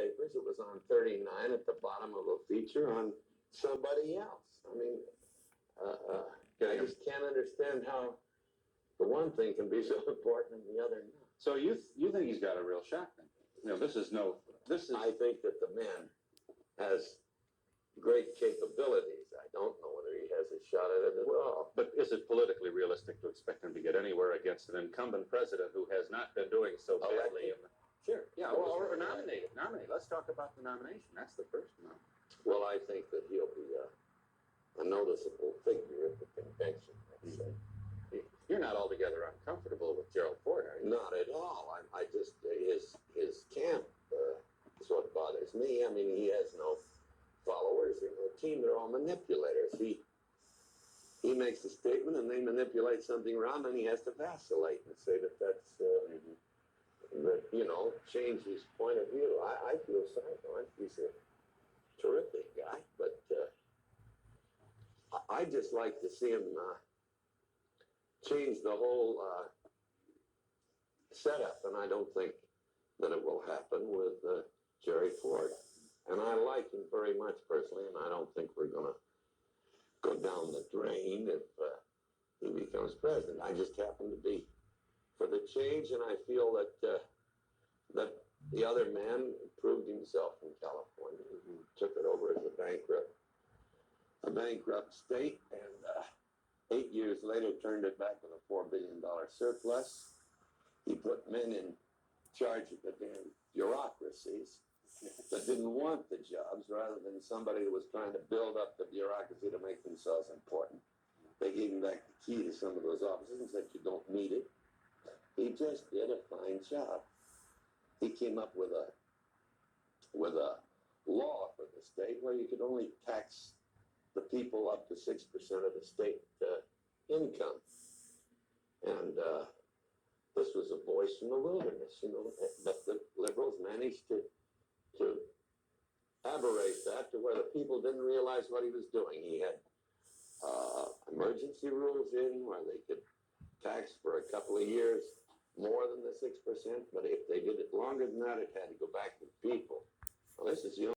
newspapers, it was on 39 at the bottom of a feature on somebody else. I mean, I just can't understand how the one thing can be so important and the other not. So you think he's got a real shot then? You know, I think that the man has great capabilities. I don't know whether he has a shot at it at all. But is it politically realistic to expect him to get anywhere against an incumbent president who has not been doing so badly? Sure. Yeah, or nominated. Let's talk about the nomination. That's the first one. Well, I think that he'll be a noticeable figure at the convention. You're not altogether uncomfortable with Gerald Ford, are you? Not at all. I just his camp is what bothers me. I mean, he has no followers or no team. They're all manipulators. He makes a statement and they manipulate something around, and he has to vacillate and say that that's that, you know, change his point of view. I feel sorry for him. He's a terrific guy, but I just like to see him change the whole setup, and I don't think that it will happen with Jerry Ford. And I like him very much personally, and I don't think we're going to go down the drain if he becomes president. I just happen to be for the change, and I feel that that the other man proved himself in California. He took it over as a bankrupt state, and 8 years later turned it back with a $4 billion surplus. He put men in charge of the damn bureaucracies that didn't want the jobs, rather than somebody who was trying to build up the bureaucracy to make themselves important. They gave him back the key to some of those offices and said, you don't need it. He just did a fine job. He came up with a law for the state where you could only tax the people up to 6% of the state income. And this was a voice from the wilderness, you know, but the liberals managed to aberrate that to where the people didn't realize what he was doing. He had emergency rules in where they could tax for a couple of years more than the 6%, but if they did it longer than that, it had to go back to the people. Well, this is the